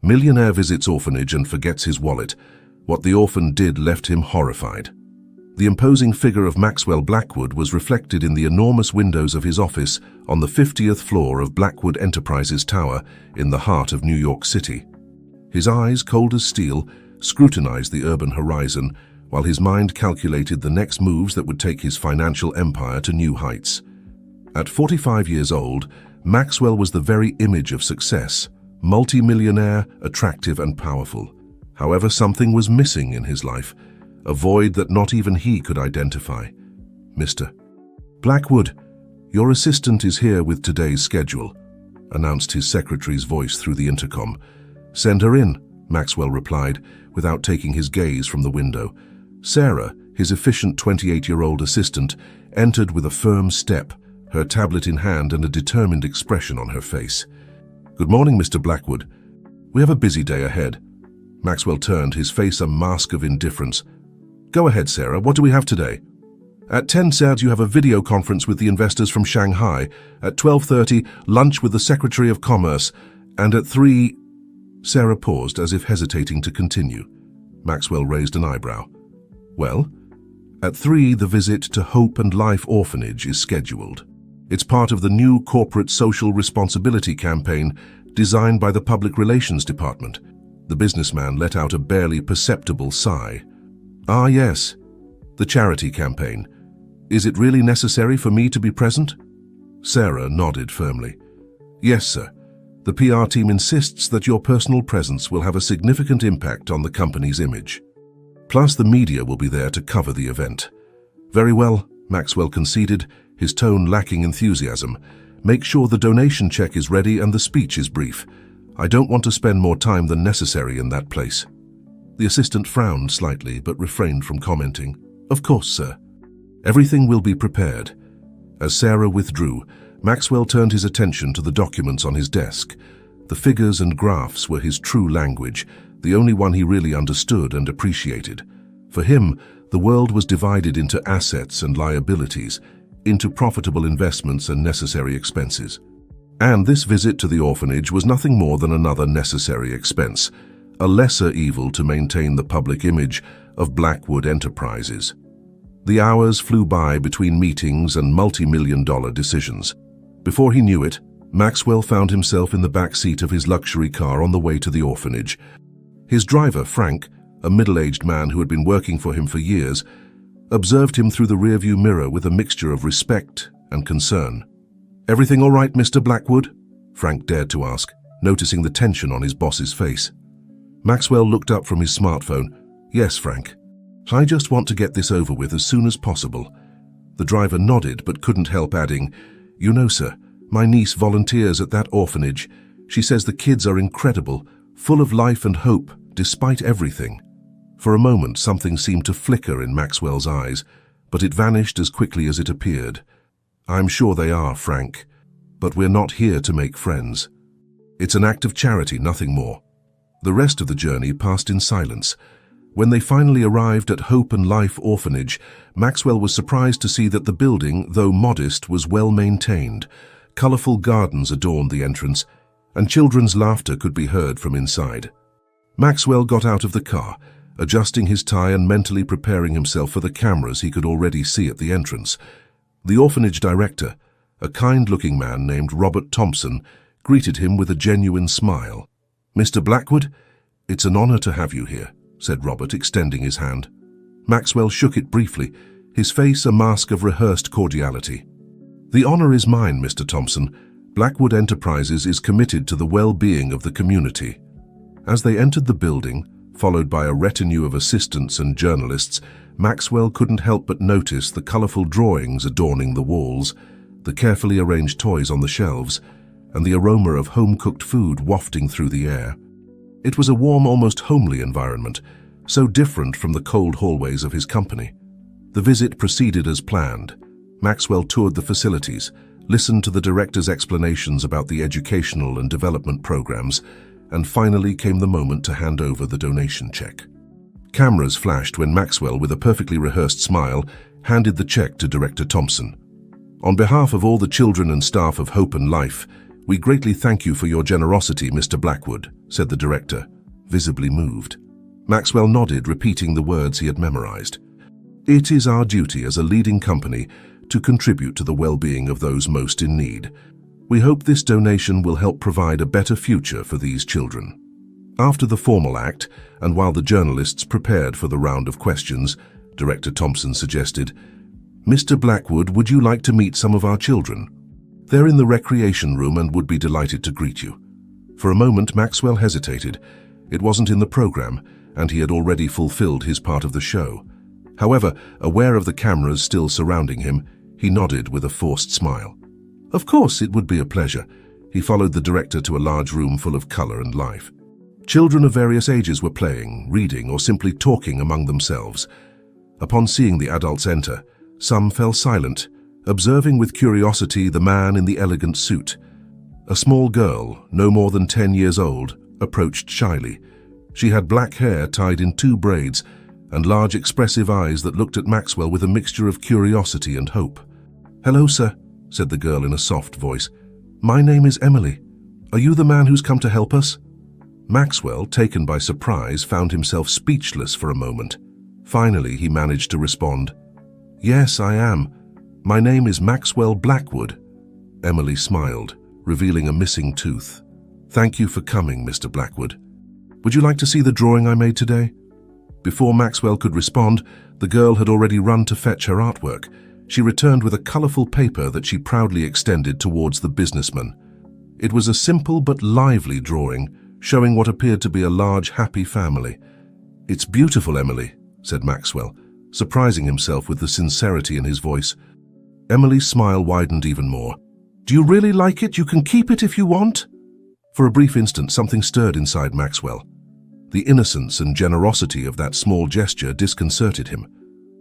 Millionaire visits orphanage and forgets his wallet. What the orphan did left him horrified. The imposing figure of Maxwell Blackwood was reflected in the enormous windows of his office on the 50th floor of Blackwood Enterprises Tower in the heart of New York City. His eyes, cold as steel, scrutinized the urban horizon, while his mind calculated the next moves that would take his financial empire to new heights. At 45 years old, Maxwell was the very image of success, multi-millionaire, attractive and powerful. However, something was missing in his life, a void that not even he could identify. "Mr. Blackwood, your assistant is here with today's schedule," announced his secretary's voice through the intercom. "Send her in," Maxwell replied, without taking his gaze from the window. Sarah, his efficient 28-year-old assistant, entered with a firm step, her tablet in hand and a determined expression on her face. "Good morning, Mr. Blackwood. We have a busy day ahead." Maxwell turned, his face a mask of indifference. "Go ahead, Sarah. What do we have today?" "At 10, sir, you have a video conference with the investors from Shanghai. At 12:30, lunch with the Secretary of Commerce. And at 3... Sarah paused as if hesitating to continue. Maxwell raised an eyebrow. "Well?" "At 3, the visit to Hope and Life Orphanage is scheduled. It's part of the new corporate social responsibility campaign designed by the Public Relations Department." The businessman let out a barely perceptible sigh. "Ah, yes. The charity campaign. Is it really necessary for me to be present?" Sarah nodded firmly. "Yes, sir. The PR team insists that your personal presence will have a significant impact on the company's image. Plus, the media will be there to cover the event." "Very well," Maxwell conceded, his tone lacking enthusiasm. "Make sure the donation check is ready and the speech is brief. I don't want to spend more time than necessary in that place." The assistant frowned slightly but refrained from commenting. "Of course, sir. Everything will be prepared." As Sarah withdrew, Maxwell turned his attention to the documents on his desk. The figures and graphs were his true language, the only one he really understood and appreciated. For him, the world was divided into assets and liabilities, into profitable investments and necessary expenses. And this visit to the orphanage was nothing more than another necessary expense, a lesser evil to maintain the public image of Blackwood Enterprises. The hours flew by between meetings and multi-million-dollar decisions. Before he knew it, Maxwell found himself in the back seat of his luxury car on the way to the orphanage. His driver, Frank, a middle-aged man who had been working for him for years, observed him through the rearview mirror with a mixture of respect and concern. "Everything all right, Mr. Blackwood?" Frank dared to ask, noticing the tension on his boss's face. Maxwell looked up from his smartphone. "Yes, Frank. I just want to get this over with as soon as possible." The driver nodded but couldn't help adding, "You know, sir, my niece volunteers at that orphanage. She says the kids are incredible, full of life and hope, despite everything." For a moment, something seemed to flicker in Maxwell's eyes, but it vanished as quickly as it appeared. "I'm sure they are, Frank, but we're not here to make friends. It's an act of charity, nothing more." The rest of the journey passed in silence. When they finally arrived at Hope and Life Orphanage, Maxwell was surprised to see that the building, though modest, was well maintained. Colorful gardens adorned the entrance, and children's laughter could be heard from inside. Maxwell got out of the car, adjusting his tie and mentally preparing himself for the cameras he could already see at the entrance. The orphanage director, a kind-looking man named Robert Thompson, greeted him with a genuine smile. "Mr. Blackwood, it's an honor to have you here," said Robert, extending his hand. Maxwell shook it briefly, his face a mask of rehearsed cordiality. "The honor is mine, Mr. Thompson. Blackwood Enterprises is committed to the well-being of the community." As they entered the building, followed by a retinue of assistants and journalists, Maxwell couldn't help but notice the colorful drawings adorning the walls, the carefully arranged toys on the shelves, and the aroma of home-cooked food wafting through the air. It was a warm, almost homely environment, so different from the cold hallways of his company. The visit proceeded as planned. Maxwell toured the facilities, listened to the director's explanations about the educational and development programs, and finally came the moment to hand over the donation check. Cameras flashed when Maxwell, with a perfectly rehearsed smile, handed the check to Director Thompson. "On behalf of all the children and staff of Hope and Life, "We greatly thank you for your generosity, Mr. Blackwood," said the director, visibly moved. Maxwell nodded, repeating the words he had memorized. "It is our duty as a leading company to contribute to the well-being of those most in need. We hope this donation will help provide a better future for these children." After the formal act, and while the journalists prepared for the round of questions, Director Thompson suggested, "Mr. Blackwood, would you like to meet some of our children? They're in the recreation room and would be delighted to greet you." For a moment, Maxwell hesitated. It wasn't in the program, and he had already fulfilled his part of the show. However, aware of the cameras still surrounding him, he nodded with a forced smile. Of course, it would be a pleasure. He followed the director to a large room full of color and life. Children of various ages were playing, reading, or simply talking among themselves. Upon seeing the adults enter, some fell silent, observing with curiosity the man in the elegant suit. A small girl, no more than 10 years old, approached shyly. She had black hair tied in 2 braids and large expressive eyes that looked at Maxwell with a mixture of curiosity and hope. "Hello, sir," said the girl in a soft voice. "My name is Emily. Are you the man who's come to help us?" Maxwell, taken by surprise, found himself speechless for a moment. Finally, he managed to respond. "Yes, I am. My name is Maxwell Blackwood." Emily smiled, revealing a missing tooth. "Thank you for coming, Mr. Blackwood. Would you like to see the drawing I made today?" Before Maxwell could respond, the girl had already run to fetch her artwork. She returned with a colorful paper that she proudly extended towards the businessman. It was a simple but lively drawing, showing what appeared to be a large, happy family. "It's beautiful, Emily," said Maxwell, surprising himself with the sincerity in his voice. Emily's smile widened even more. "Do you really like it? You can keep it if you want." For a brief instant, something stirred inside Maxwell. The innocence and generosity of that small gesture disconcerted him.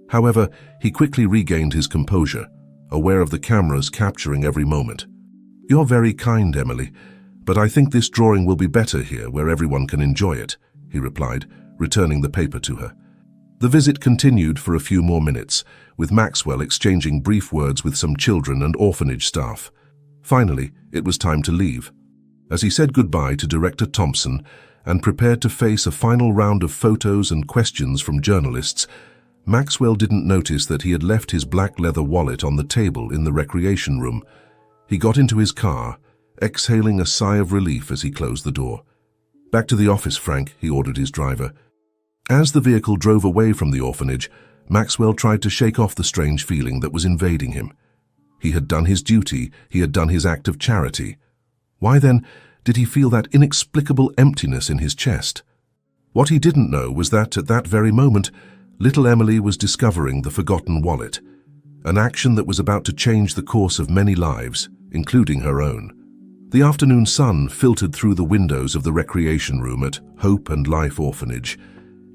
However, he quickly regained his composure, aware of the cameras capturing every moment. "You're very kind, Emily, but I think this drawing will be better here where everyone can enjoy it," he replied, returning the paper to her. The visit continued for a few more minutes, with Maxwell exchanging brief words with some children and orphanage staff. Finally, it was time to leave. As he said goodbye to Director Thompson and prepared to face a final round of photos and questions from journalists, Maxwell didn't notice that he had left his black leather wallet on the table in the recreation room. He got into his car, exhaling a sigh of relief as he closed the door. "Back to the office, Frank," he ordered his driver. As the vehicle drove away from the orphanage, Maxwell tried to shake off the strange feeling that was invading him. He had done his duty, he had done his act of charity. Why then did he feel that inexplicable emptiness in his chest? What he didn't know was that at that very moment, little Emily was discovering the forgotten wallet, an action that was about to change the course of many lives, including her own. The afternoon sun filtered through the windows of the recreation room at Hope and Life Orphanage,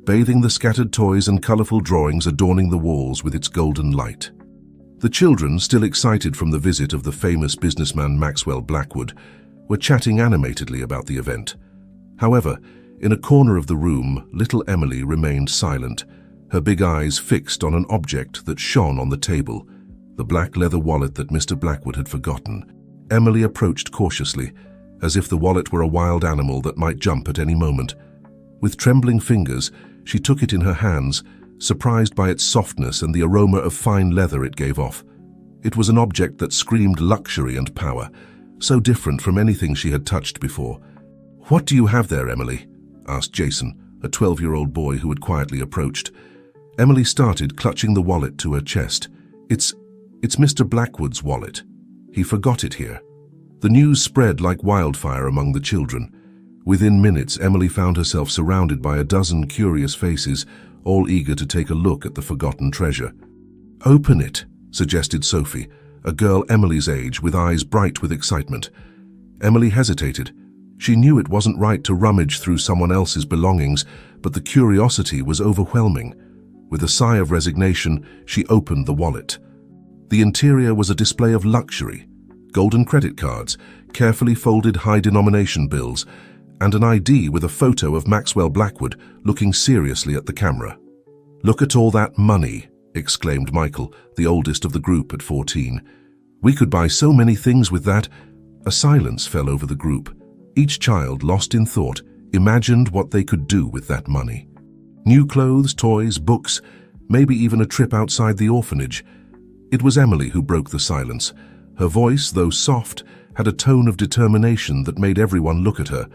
bathing the scattered toys and colorful drawings adorning the walls with its golden light. The children, still excited from the visit of the famous businessman Maxwell Blackwood, were chatting animatedly about the event. However, in a corner of the room, little Emily remained silent, her big eyes fixed on an object that shone on the table, the black leather wallet that Mr. Blackwood had forgotten. Emily approached cautiously, as if the wallet were a wild animal that might jump at any moment. With trembling fingers, she took it in her hands, surprised by its softness and the aroma of fine leather it gave off. It was an object that screamed luxury and power, so different from anything she had touched before. "What do you have there, Emily?" asked Jason, a 12-year-old boy who had quietly approached. Emily started, clutching the wallet to her chest. It's Mr. Blackwood's wallet. He forgot it here." The news spread like wildfire among the children. Within minutes, Emily found herself surrounded by a dozen curious faces, all eager to take a look at the forgotten treasure. "Open it," suggested Sophie, a girl Emily's age with eyes bright with excitement. Emily hesitated. She knew it wasn't right to rummage through someone else's belongings, but the curiosity was overwhelming. With a sigh of resignation, she opened the wallet. The interior was a display of luxury: golden credit cards, carefully folded high-denomination bills, and an ID with a photo of Maxwell Blackwood looking seriously at the camera. "Look at all that money," exclaimed Michael, the oldest of the group at 14. "We could buy so many things with that. A silence fell over the group. Each child, lost in thought, imagined what they could do with that money. New clothes, toys, books, maybe even a trip outside the orphanage. It was Emily who broke the silence. Her voice, though soft, had a tone of determination that made everyone look at her.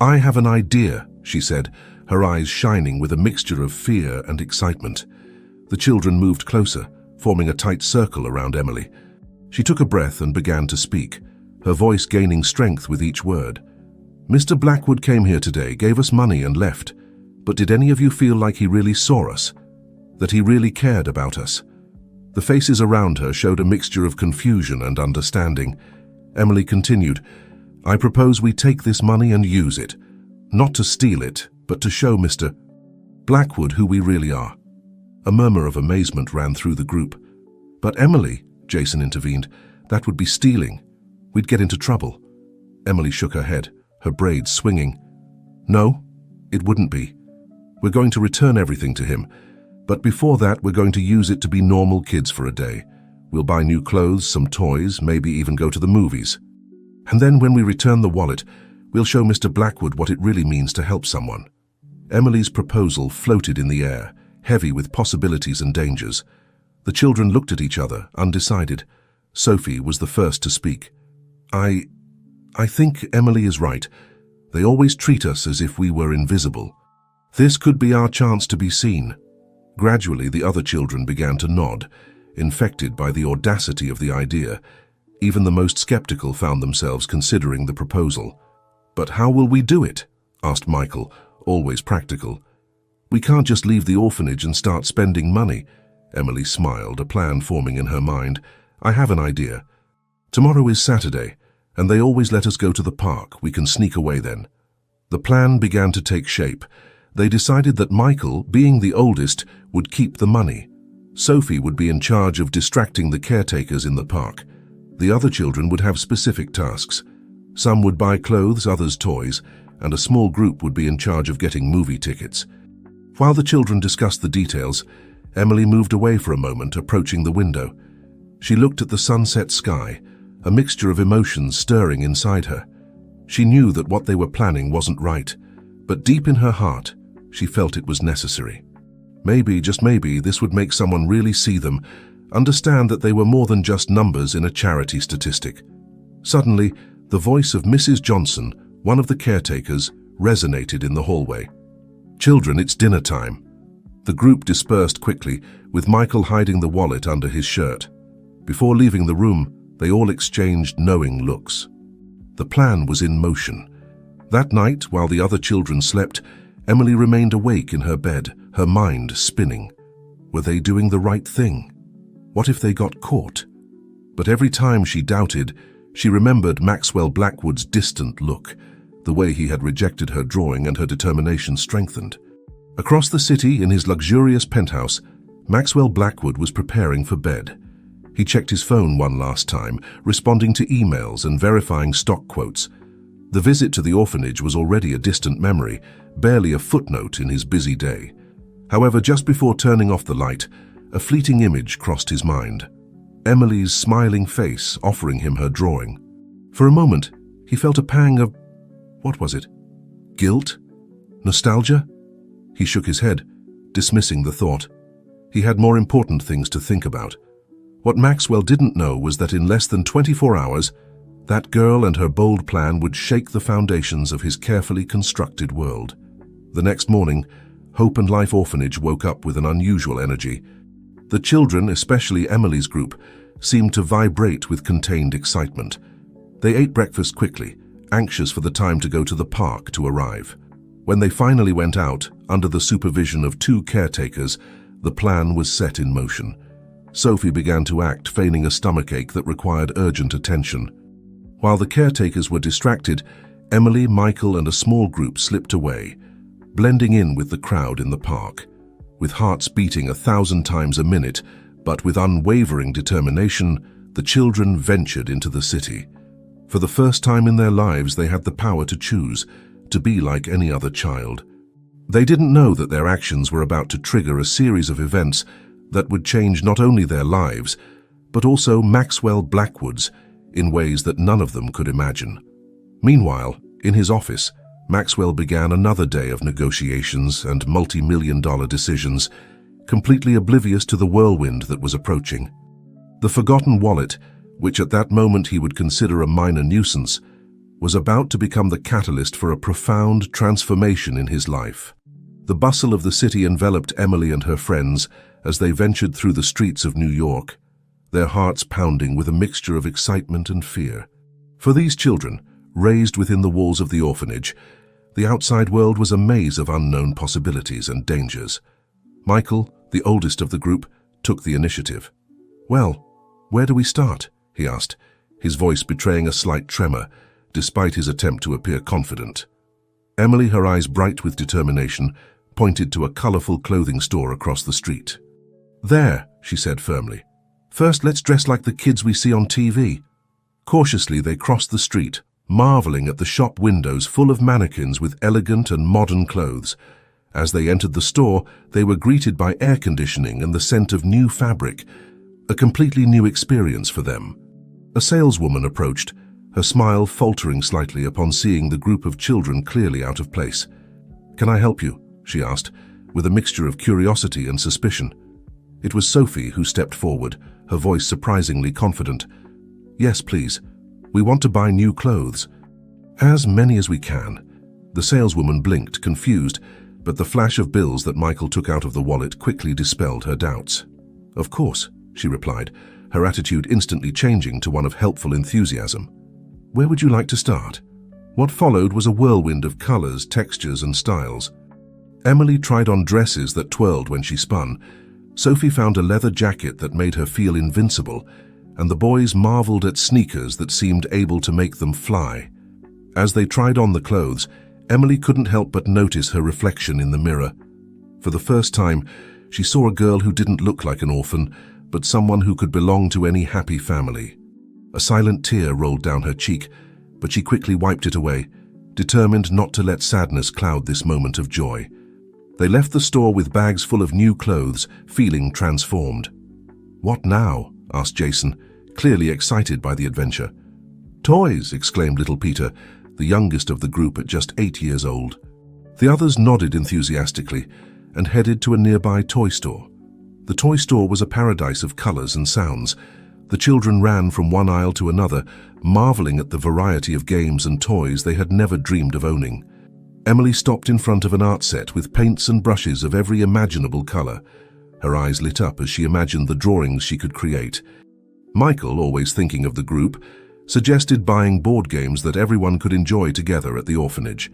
"I have an idea," she said, her eyes shining with a mixture of fear and excitement. The children moved closer, forming a tight circle around Emily. She took a breath and began to speak, her voice gaining strength with each word. "Mr. Blackwood came here today, gave us money and left. But did any of you feel like he really saw us? That he really cared about us?" The faces around her showed a mixture of confusion and understanding. Emily continued, "I propose we take this money and use it. Not to steal it, but to show Mr. Blackwood who we really are." A murmur of amazement ran through the group. "But Emily," Jason intervened, "that would be stealing. We'd get into trouble." Emily shook her head, her braids swinging. "No, it wouldn't be. We're going to return everything to him. But before that, we're going to use it to be normal kids for a day. We'll buy new clothes, some toys, maybe even go to the movies. And then when we return the wallet, we'll show Mr. Blackwood what it really means to help someone." Emily's proposal floated in the air, heavy with possibilities and dangers. The children looked at each other, undecided. Sophie was the first to speak. I think Emily is right. They always treat us as if we were invisible. This could be our chance to be seen." Gradually, the other children began to nod, infected by the audacity of the idea. Even the most skeptical found themselves considering the proposal. "But how will we do it?" asked Michael, always practical. "We can't just leave the orphanage and start spending money." Emily smiled, a plan forming in her mind. "I have an idea. Tomorrow is Saturday, and they always let us go to the park. We can sneak away then." The plan began to take shape. They decided that Michael, being the oldest, would keep the money. Sophie would be in charge of distracting the caretakers in the park. The other children would have specific tasks. Some would buy clothes, others toys, and a small group would be in charge of getting movie tickets. While the children discussed the details, Emily moved away for a moment, approaching the window. She looked at the sunset sky, a mixture of emotions stirring inside her. She knew that what they were planning wasn't right, but deep in her heart, she felt it was necessary. Maybe, just maybe, this would make someone really see them, understand that they were more than just numbers in a charity statistic. Suddenly, the voice of Mrs. Johnson, one of the caretakers, resonated in the hallway. "Children, it's dinner time." The group dispersed quickly, with Michael hiding the wallet under his shirt. Before leaving the room, they all exchanged knowing looks. The plan was in motion. That night, while the other children slept, Emily remained awake in her bed, her mind spinning. Were they doing the right thing? What if they got caught? But every time she doubted, she remembered Maxwell Blackwood's distant look, the way he had rejected her drawing, and her determination strengthened. Across the city, in his luxurious penthouse, Maxwell Blackwood was preparing for bed. He checked his phone one last time, responding to emails and verifying stock quotes. The visit to the orphanage was already a distant memory, barely a footnote in his busy day. However, just before turning off the light, a fleeting image crossed his mind. Emily's smiling face offering him her drawing. For a moment, he felt a pang of, what was it? Guilt? Nostalgia? He shook his head, dismissing the thought. He had more important things to think about. What Maxwell didn't know was that in less than 24 hours, that girl and her bold plan would shake the foundations of his carefully constructed world. The next morning, Hope and Life Orphanage woke up with an unusual energy. The children, especially Emily's group, seemed to vibrate with contained excitement. They ate breakfast quickly, anxious for the time to go to the park to arrive. When they finally went out, under the supervision of 2 caretakers, the plan was set in motion. Sophie began to act, feigning a stomachache that required urgent attention. While the caretakers were distracted, Emily, Michael, and a small group slipped away, blending in with the crowd in the park. With hearts beating 1,000 times a minute, but with unwavering determination, the children ventured into the city. For the first time in their lives, they had the power to choose, to be like any other child. They didn't know that their actions were about to trigger a series of events that would change not only their lives, but also Maxwell Blackwood's, in ways that none of them could imagine. Meanwhile, in his office, Maxwell began another day of negotiations and multi-million-dollar decisions, completely oblivious to the whirlwind that was approaching. The forgotten wallet, which at that moment he would consider a minor nuisance, was about to become the catalyst for a profound transformation in his life. The bustle of the city enveloped Emily and her friends as they ventured through the streets of New York, their hearts pounding with a mixture of excitement and fear. For these children, raised within the walls of the orphanage, the outside world was a maze of unknown possibilities and dangers. Michael, the oldest of the group, took the initiative. "Well, where do we start?" he asked, his voice betraying a slight tremor, despite his attempt to appear confident. Emily, her eyes bright with determination, pointed to a colorful clothing store across the street. "There," she said firmly. "First, let's dress like the kids we see on TV." Cautiously, they crossed the street, marveling at the shop windows full of mannequins with elegant and modern clothes. As they entered the store, they were greeted by air conditioning and the scent of new fabric, a completely new experience for them. A saleswoman approached, her smile faltering slightly upon seeing the group of children clearly out of place. "Can I help you?" she asked, with a mixture of curiosity and suspicion. It was Sophie who stepped forward, her voice surprisingly confident. "Yes, please. We want to buy new clothes." "As many as we can." The saleswoman blinked, confused, but the flash of bills that Michael took out of the wallet quickly dispelled her doubts. "Of course," she replied, her attitude instantly changing to one of helpful enthusiasm. "Where would you like to start?" What followed was a whirlwind of colors, textures, and styles. Emily tried on dresses that twirled when she spun. Sophie found a leather jacket that made her feel invincible, and the boys marveled at sneakers that seemed able to make them fly. As they tried on the clothes, Emily couldn't help but notice her reflection in the mirror. For the first time, she saw a girl who didn't look like an orphan, but someone who could belong to any happy family. A silent tear rolled down her cheek, but she quickly wiped it away, determined not to let sadness cloud this moment of joy. They left the store with bags full of new clothes, feeling transformed. "What now?" asked Jason, clearly excited by the adventure. "Toys!" exclaimed little Peter, the youngest of the group at just 8 years old. The others nodded enthusiastically and headed to a nearby toy store. The toy store was a paradise of colors and sounds. The children ran from one aisle to another, marveling at the variety of games and toys they had never dreamed of owning. Emily stopped in front of an art set with paints and brushes of every imaginable color. Her eyes lit up as she imagined the drawings she could create. Michael, always thinking of the group, suggested buying board games that everyone could enjoy together at the orphanage.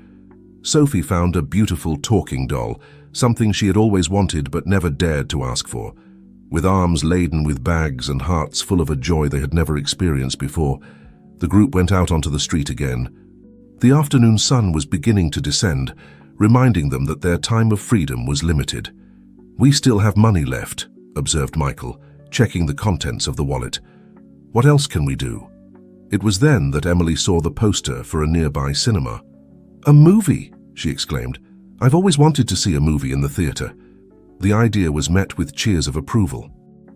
Sophie found a beautiful talking doll, something she had always wanted but never dared to ask for. With arms laden with bags and hearts full of a joy they had never experienced before, the group went out onto the street again. The afternoon sun was beginning to descend, reminding them that their time of freedom was limited. "We still have money left," observed Michael, checking the contents of the wallet. "What else can we do?" It was then that Emily saw the poster for a nearby cinema. "A movie!" she exclaimed. "I've always wanted to see a movie in the theater." The idea was met with cheers of approval.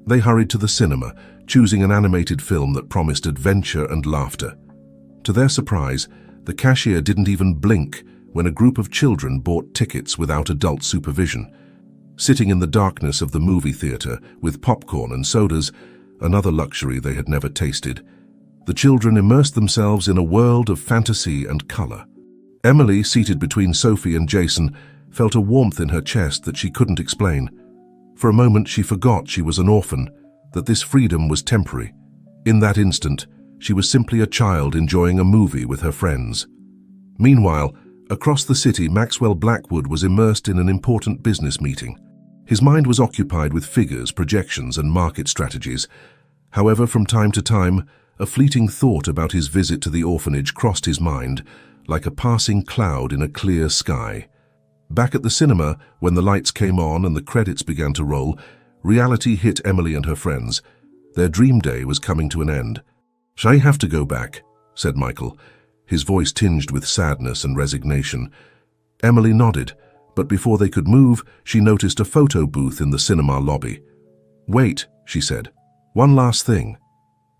They hurried to the cinema, choosing an animated film that promised adventure and laughter. To their surprise, the cashier didn't even blink when a group of children bought tickets without adult supervision. Sitting in the darkness of the movie theater with popcorn and sodas, another luxury they had never tasted, the children immersed themselves in a world of fantasy and color. Emily, seated between Sophie and Jason, felt a warmth in her chest that she couldn't explain. For a moment she forgot she was an orphan, that this freedom was temporary. In that instant, she was simply a child enjoying a movie with her friends. Meanwhile, across the city, Maxwell Blackwood was immersed in an important business meeting. His mind was occupied with figures, projections, and market strategies. However, from time to time, a fleeting thought about his visit to the orphanage crossed his mind, like a passing cloud in a clear sky. Back at the cinema, when the lights came on and the credits began to roll, reality hit Emily and her friends. Their dream day was coming to an end. "I have to go back," said Michael, his voice tinged with sadness and resignation. Emily nodded, but before they could move, she noticed a photo booth in the cinema lobby. "Wait," she said. "One last thing."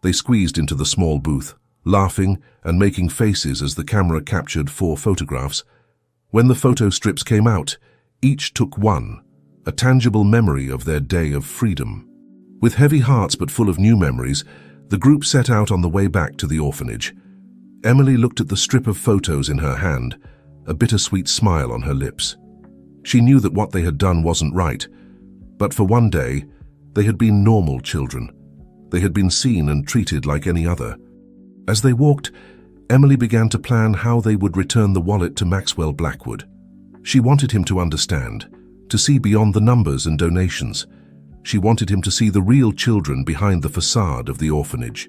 They squeezed into the small booth, laughing and making faces as the camera captured 4 photographs. When the photo strips came out, each took one, a tangible memory of their day of freedom. With heavy hearts but full of new memories, the group set out on the way back to the orphanage. Emily looked at the strip of photos in her hand, a bittersweet smile on her lips. She knew that what they had done wasn't right, but for one day, they had been normal children. They had been seen and treated like any other. As they walked, Emily began to plan how they would return the wallet to Maxwell Blackwood. She wanted him to understand, to see beyond the numbers and donations. She wanted him to see the real children behind the facade of the orphanage.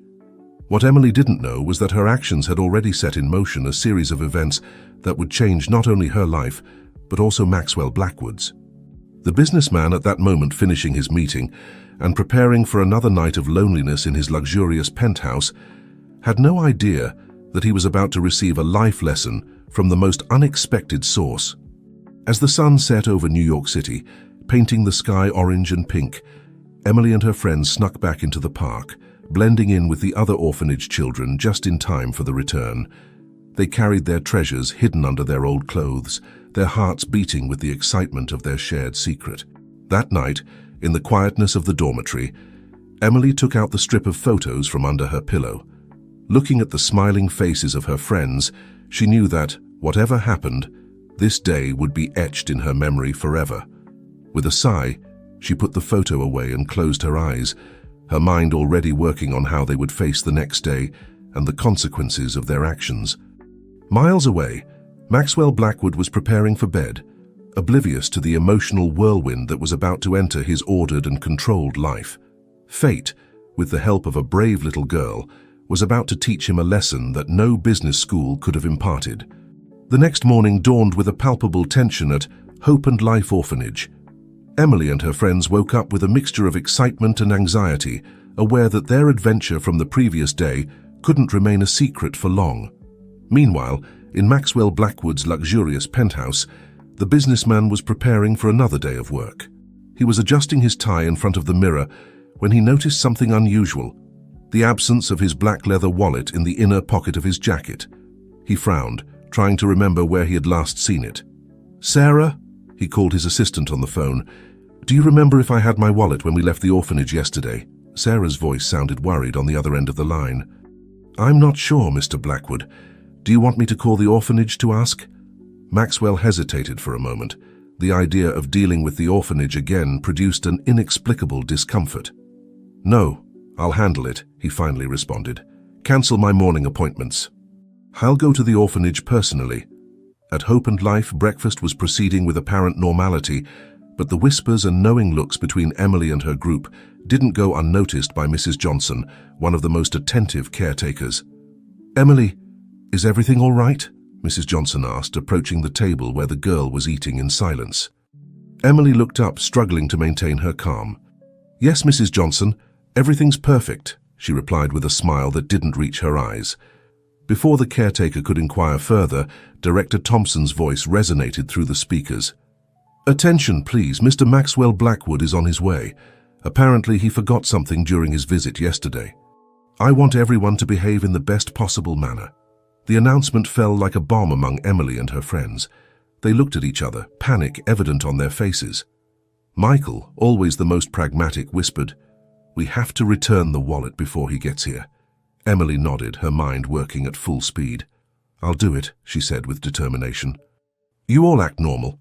What Emily didn't know was that her actions had already set in motion a series of events that would change not only her life, but also Maxwell Blackwood's. The businessman, at that moment finishing his meeting and preparing for another night of loneliness in his luxurious penthouse, had no idea that he was about to receive a life lesson from the most unexpected source. As the sun set over New York City, painting the sky orange and pink, Emily and her friends snuck back into the park, blending in with the other orphanage children just in time for the return. They carried their treasures hidden under their old clothes, their hearts beating with the excitement of their shared secret. That night, in the quietness of the dormitory, Emily took out the strip of photos from under her pillow. Looking at the smiling faces of her friends, she knew that, whatever happened, this day would be etched in her memory forever. With a sigh, she put the photo away and closed her eyes, her mind already working on how they would face the next day and the consequences of their actions. Miles away, Maxwell Blackwood was preparing for bed, oblivious to the emotional whirlwind that was about to enter his ordered and controlled life. Fate, with the help of a brave little girl, was about to teach him a lesson that no business school could have imparted. The next morning dawned with a palpable tension at Hope and Life Orphanage. Emily and her friends woke up with a mixture of excitement and anxiety, aware that their adventure from the previous day couldn't remain a secret for long. Meanwhile, in Maxwell Blackwood's luxurious penthouse, the businessman was preparing for another day of work. He was adjusting his tie in front of the mirror when he noticed something unusual: the absence of his black leather wallet in the inner pocket of his jacket. He frowned, trying to remember where he had last seen it. "Sarah?" he called his assistant on the phone. "Do you remember if I had my wallet when we left the orphanage yesterday?" Sarah's voice sounded worried on the other end of the line. "I'm not sure, Mr. Blackwood. Do you want me to call the orphanage to ask?" Maxwell hesitated for a moment. The idea of dealing with the orphanage again produced an inexplicable discomfort. "No, I'll handle it," he finally responded. "Cancel my morning appointments. I'll go to the orphanage personally." At Hope and Life, breakfast was proceeding with apparent normality, but the whispers and knowing looks between Emily and her group didn't go unnoticed by Mrs. Johnson, one of the most attentive caretakers. "Emily, is everything all right?" Mrs. Johnson asked, approaching the table where the girl was eating in silence. Emily looked up, struggling to maintain her calm. "Yes, Mrs. Johnson, everything's perfect," she replied with a smile that didn't reach her eyes. Before the caretaker could inquire further, Director Thompson's voice resonated through the speakers. "Attention, please. Mr. Maxwell Blackwood is on his way. Apparently, he forgot something during his visit yesterday. I want everyone to behave in the best possible manner." The announcement fell like a bomb among Emily and her friends. They looked at each other, panic evident on their faces. Michael, always the most pragmatic, whispered, "We have to return the wallet before he gets here." Emily nodded, her mind working at full speed. "I'll do it," she said with determination. "You all act normal."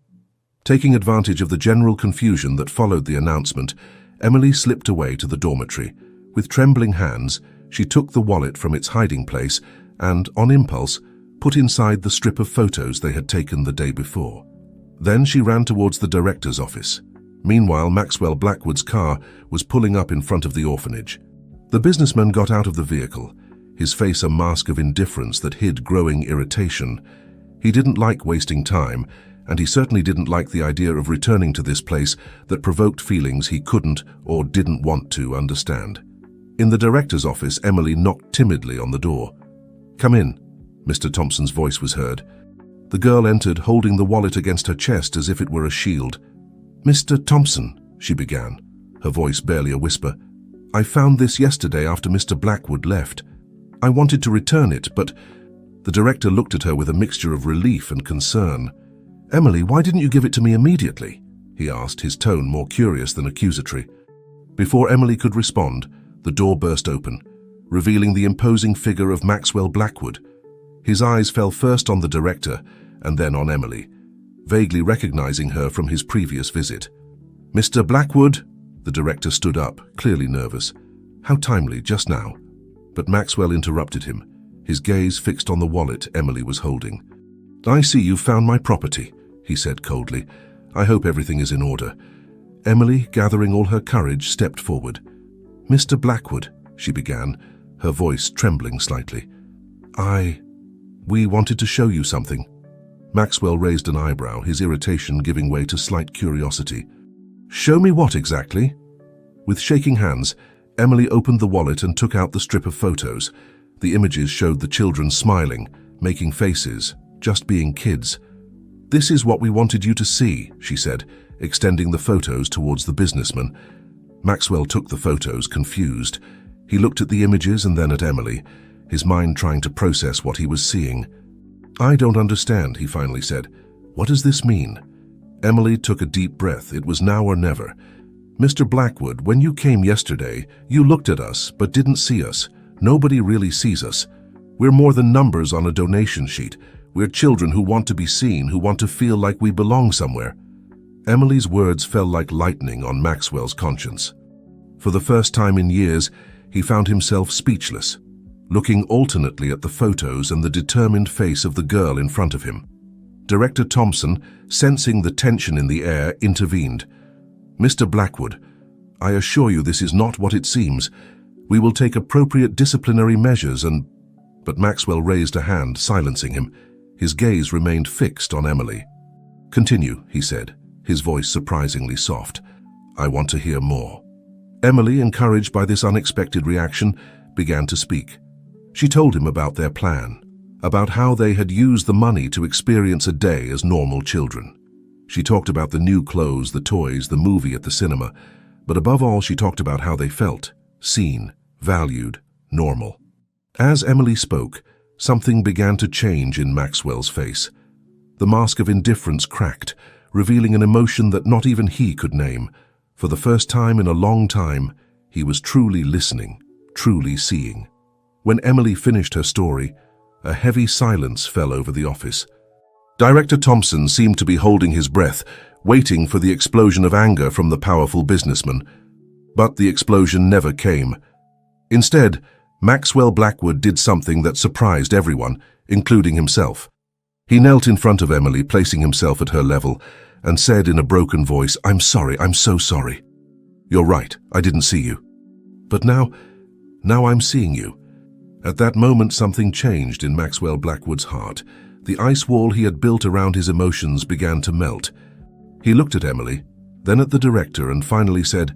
Taking advantage of the general confusion that followed the announcement, Emily slipped away to the dormitory. With trembling hands, she took the wallet from its hiding place and, on impulse, put inside the strip of photos they had taken the day before. Then she ran towards the director's office. Meanwhile, Maxwell Blackwood's car was pulling up in front of the orphanage. The businessman got out of the vehicle, his face a mask of indifference that hid growing irritation. He didn't like wasting time, and he certainly didn't like the idea of returning to this place that provoked feelings he couldn't or didn't want to understand. In the director's office, Emily knocked timidly on the door. "Come in," Mr. Thompson's voice was heard. The girl entered, holding the wallet against her chest as if it were a shield. "Mr. Thompson," she began, her voice barely a whisper, I found this yesterday after Mr. Blackwood left. I wanted to return it, but..." The director looked at her with a mixture of relief and concern. "Emily, why didn't you give it to me immediately?" he asked, his tone more curious than accusatory. Before Emily could respond, the door burst open, revealing the imposing figure of Maxwell Blackwood. His eyes fell first on the director and then on Emily, vaguely recognizing her from his previous visit. "Mr. Blackwood?" The director stood up, clearly nervous. How timely, just now. But Maxwell interrupted him, his gaze fixed on the wallet Emily was holding. "I see you've found my property," he said coldly. "I hope everything is in order." Emily, gathering all her courage, stepped forward. "Mr. Blackwood," she began, her voice trembling slightly. We wanted to show you something." Maxwell raised an eyebrow, his irritation giving way to slight curiosity. "Show me what exactly?" With shaking hands, Emily opened the wallet and took out the strip of photos. The images showed the children smiling, making faces, just being kids. "This is what we wanted you to see," she said, extending the photos towards the businessman. Maxwell took the photos, confused. He looked at the images and then at Emily, his mind trying to process what he was seeing. "I don't understand," he finally said. "What does this mean?" Emily took a deep breath. It was now or never. "Mr. Blackwood, when you came yesterday, you looked at us but didn't see us. Nobody really sees us. We're more than numbers on a donation sheet. We're children who want to be seen, who want to feel like we belong somewhere." Emily's words fell like lightning on Maxwell's conscience. For the first time in years, he found himself speechless, looking alternately at the photos and the determined face of the girl in front of him. Director Thompson, sensing the tension in the air, intervened. "Mr. Blackwood, I assure you this is not what it seems. We will take appropriate disciplinary measures and..." But Maxwell raised a hand, silencing him. His gaze remained fixed on Emily. "Continue," he said, his voice surprisingly soft. "I want to hear more." Emily, encouraged by this unexpected reaction, began to speak. She told him about their plan, about how they had used the money to experience a day as normal children. She talked about the new clothes, the toys, the movie at the cinema, but above all she talked about how they felt, seen, valued, normal. As Emily spoke, something began to change in Maxwell's face. The mask of indifference cracked, revealing an emotion that not even he could name. For the first time in a long time, he was truly listening, truly seeing. When Emily finished her story, a heavy silence fell over the office. Director Thompson seemed to be holding his breath, waiting for the explosion of anger from the powerful businessman. But the explosion never came. Instead, Maxwell Blackwood did something that surprised everyone, including himself. He knelt in front of Emily, placing himself at her level, and said in a broken voice, "I'm sorry, I'm so sorry. You're right, I didn't see you. But now I'm seeing you." At that moment, something changed in Maxwell Blackwood's heart. The ice wall he had built around his emotions began to melt. He looked at Emily, then at the director, and finally said,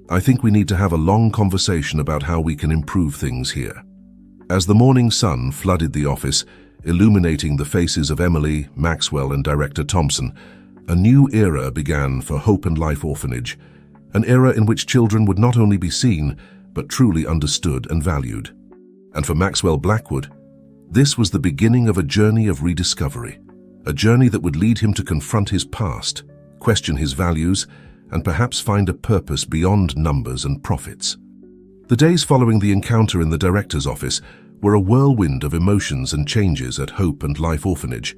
"I think we need to have a long conversation about how we can improve things here." As the morning sun flooded the office, illuminating the faces of Emily, Maxwell, and Director Thompson, a new era began for Hope and Life Orphanage, an era in which children would not only be seen, but truly understood and valued. And for Maxwell Blackwood, this was the beginning of a journey of rediscovery, a journey that would lead him to confront his past, question his values, and perhaps find a purpose beyond numbers and profits. The days following the encounter in the director's office were a whirlwind of emotions and changes at Hope and Life Orphanage.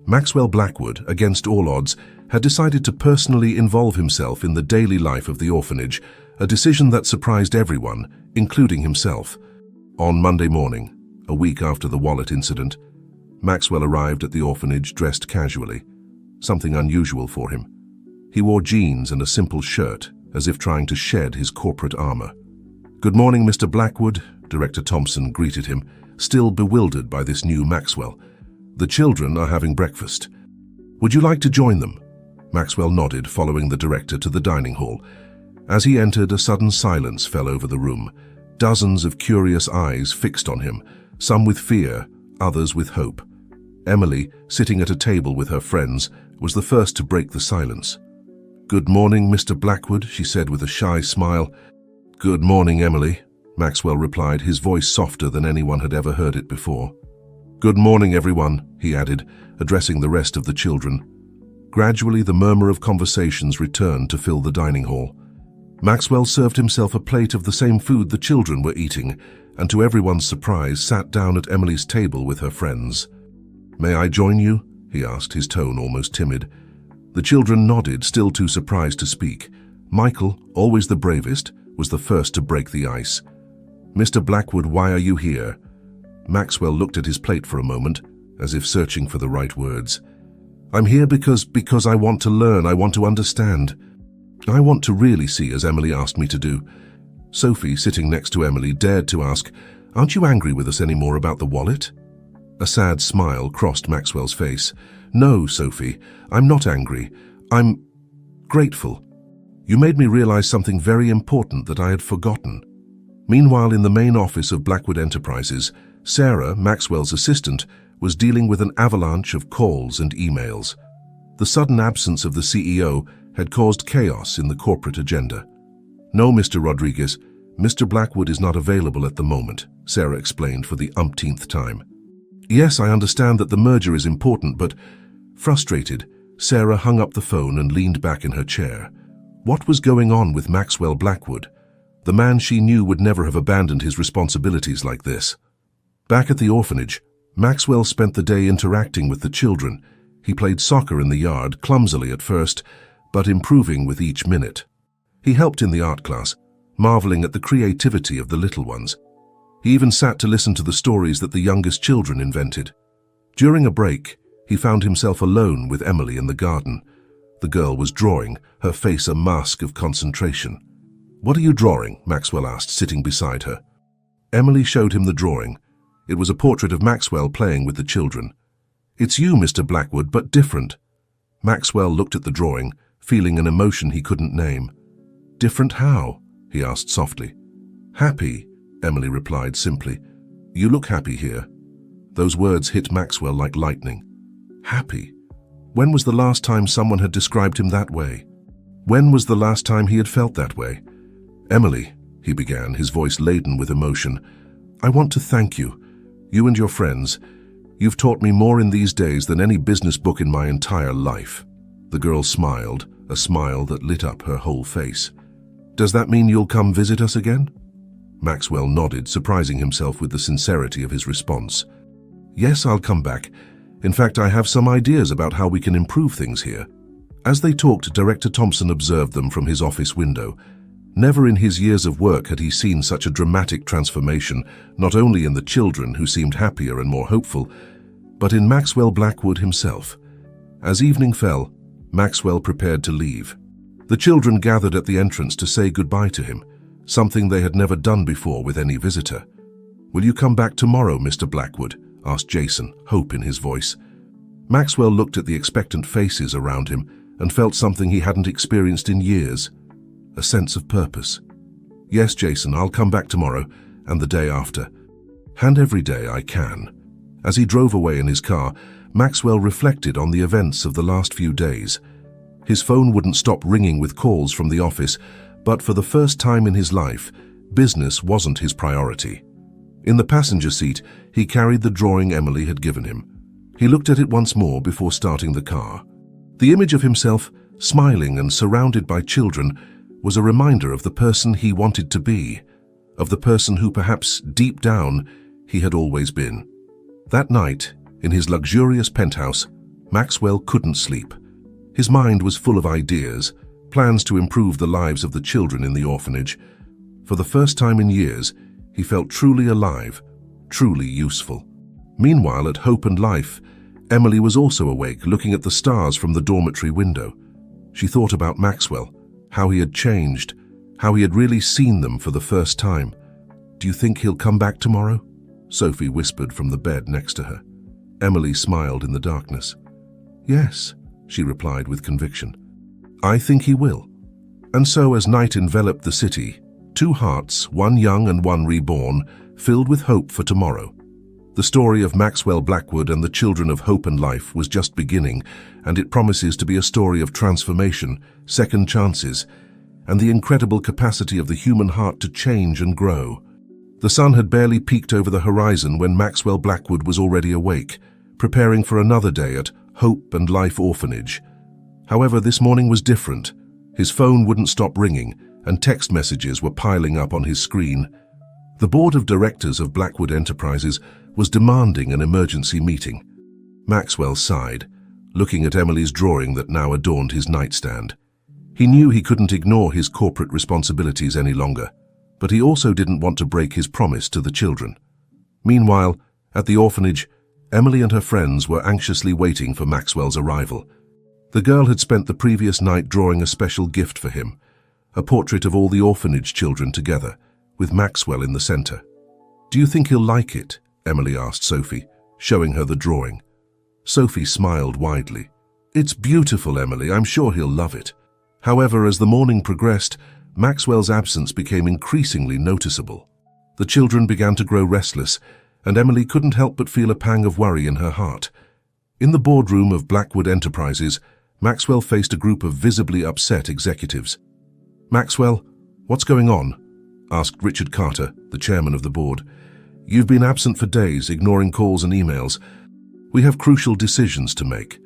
Maxwell Blackwood, against all odds, had decided to personally involve himself in the daily life of the orphanage, a decision that surprised everyone, including himself. On Monday morning, a week after the wallet incident, Maxwell arrived at the orphanage dressed casually, something unusual for him. He wore jeans and a simple shirt, as if trying to shed his corporate armor. "Good morning, Mr. Blackwood," Director Thompson greeted him, still bewildered by this new Maxwell. "The children are having breakfast. Would you like to join them?" Maxwell nodded, following the director to the dining hall. As he entered, a sudden silence fell over the room. Dozens of curious eyes fixed on him, some with fear, others with hope. Emily, sitting at a table with her friends, was the first to break the silence. "Good morning, Mr. Blackwood," she said with a shy smile. "Good morning, Emily," Maxwell replied, his voice softer than anyone had ever heard it before. "Good morning, everyone," he added, addressing the rest of the children. Gradually, the murmur of conversations returned to fill the dining hall. Maxwell served himself a plate of the same food the children were eating, and to everyone's surprise, sat down at Emily's table with her friends. "May I join you?" he asked, his tone almost timid. The children nodded, still too surprised to speak. Michael, always the bravest, was the first to break the ice. "Mr. Blackwood, why are you here?" Maxwell looked at his plate for a moment, as if searching for the right words. "I'm here because I want to learn, I want to understand. I want to really see, as Emily asked me to do." Sophie, sitting next to Emily, dared to ask, "Aren't you angry with us anymore about the wallet?" A sad smile crossed Maxwell's face. "No, Sophie, I'm not angry. I'm grateful. You made me realize something very important that I had forgotten." Meanwhile, in the main office of Blackwood Enterprises, Sarah, Maxwell's assistant, was dealing with an avalanche of calls and emails. The sudden absence of the CEO had caused chaos in the corporate agenda. "No, Mr. Rodriguez, Mr. Blackwood is not available at the moment," Sarah explained for the umpteenth time. "Yes, I understand that the merger is important, but..." Frustrated, Sarah hung up the phone and leaned back in her chair. What was going on with Maxwell Blackwood? The man she knew would never have abandoned his responsibilities like this. Back at the orphanage, Maxwell spent the day interacting with the children. He played soccer in the yard, clumsily at first, but improving with each minute. He helped in the art class, marveling at the creativity of the little ones. He even sat to listen to the stories that the youngest children invented. During a break, he found himself alone with Emily in the garden. The girl was drawing, her face a mask of concentration. "What are you drawing?" Maxwell asked, sitting beside her. Emily showed him the drawing. It was a portrait of Maxwell playing with the children. "It's you, Mr. Blackwood, but different." Maxwell looked at the drawing, feeling an emotion he couldn't name. "Different how?" he asked softly. "Happy," Emily replied simply. "You look happy here." Those words hit Maxwell like lightning. Happy? When was the last time someone had described him that way? When was the last time he had felt that way? "Emily," he began, his voice laden with emotion, "I want to thank you. You and your friends. You've taught me more in these days than any business book in my entire life." The girl smiled, a smile that lit up her whole face. "Does that mean you'll come visit us again?" Maxwell nodded, surprising himself with the sincerity of his response. "Yes, I'll come back. In fact, I have some ideas about how we can improve things here." As they talked, Director Thompson observed them from his office window. Never in his years of work had he seen such a dramatic transformation, not only in the children, who seemed happier and more hopeful, but in Maxwell Blackwood himself. As evening fell, Maxwell prepared to leave. The children gathered at the entrance to say goodbye to him, something they had never done before with any visitor. "Will you come back tomorrow, Mr. Blackwood?" asked Jason, hope in his voice. Maxwell looked at the expectant faces around him and felt something he hadn't experienced in years. A sense of purpose. "Yes, Jason, I'll come back tomorrow, and the day after. And every day I can." As he drove away in his car, Maxwell reflected on the events of the last few days. His phone wouldn't stop ringing with calls from the office, but for the first time in his life, business wasn't his priority. In the passenger seat, he carried the drawing Emily had given him. He looked at it once more before starting the car. The image of himself, smiling and surrounded by children, was a reminder of the person he wanted to be, of the person who perhaps deep down he had always been. That night, in his luxurious penthouse, Maxwell couldn't sleep. His mind was full of ideas, plans to improve the lives of the children in the orphanage. For the first time in years, he felt truly alive, truly useful. Meanwhile, at Hope and Life, Emily was also awake, looking at the stars from the dormitory window. She thought about Maxwell, how he had changed, how he had really seen them for the first time. "Do you think he'll come back tomorrow?" Sophie whispered from the bed next to her. Emily smiled in the darkness. "Yes," she replied with conviction. "I think he will." And so, as night enveloped the city, two hearts, one young and one reborn, filled with hope for tomorrow. The story of Maxwell Blackwood and the children of Hope and Life was just beginning, and it promises to be a story of transformation, second chances, and the incredible capacity of the human heart to change and grow. The sun had barely peeked over the horizon when Maxwell Blackwood was already awake, preparing for another day at Hope and Life Orphanage. However, this morning was different. His phone wouldn't stop ringing, and text messages were piling up on his screen. The board of directors of Blackwood Enterprises was demanding an emergency meeting. Maxwell sighed, looking at Emily's drawing that now adorned his nightstand. He knew he couldn't ignore his corporate responsibilities any longer, but he also didn't want to break his promise to the children. Meanwhile, at the orphanage, Emily and her friends were anxiously waiting for Maxwell's arrival. The girl had spent the previous night drawing a special gift for him, a portrait of all the orphanage children together, with Maxwell in the center. "Do you think he'll like it?" Emily asked Sophie, showing her the drawing. Sophie smiled widely. "It's beautiful, Emily. I'm sure he'll love it." However, as the morning progressed, Maxwell's absence became increasingly noticeable. The children began to grow restless, and Emily couldn't help but feel a pang of worry in her heart. In the boardroom of Blackwood Enterprises, Maxwell faced a group of visibly upset executives. "Maxwell, what's going on?" asked Richard Carter, the chairman of the board. "You've been absent for days, ignoring calls and emails. We have crucial decisions to make."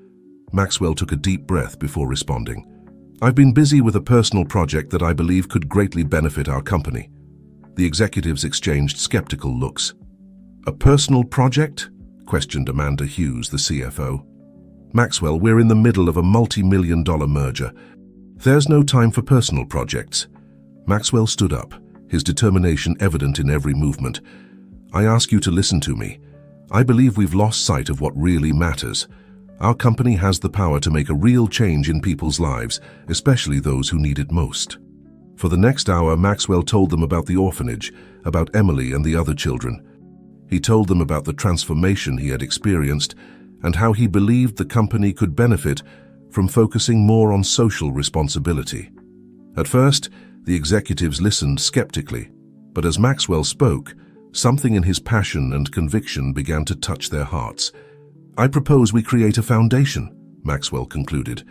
Maxwell took a deep breath before responding. "I've been busy with a personal project that I believe could greatly benefit our company." The executives exchanged skeptical looks. "A personal project?" questioned Amanda Hughes, the CFO. "Maxwell, we're in the middle of a multi-million-dollar merger. There's no time for personal projects." Maxwell stood up, his determination evident in every movement. "I ask you to listen to me. I believe we've lost sight of what really matters. Our company has the power to make a real change in people's lives, especially those who need it most." For the next hour, Maxwell told them about the orphanage, about Emily and the other children. He told them about the transformation he had experienced and how he believed the company could benefit from focusing more on social responsibility. At first, the executives listened skeptically, but as Maxwell spoke, something in his passion and conviction began to touch their hearts. "I propose we create a foundation," Maxwell concluded.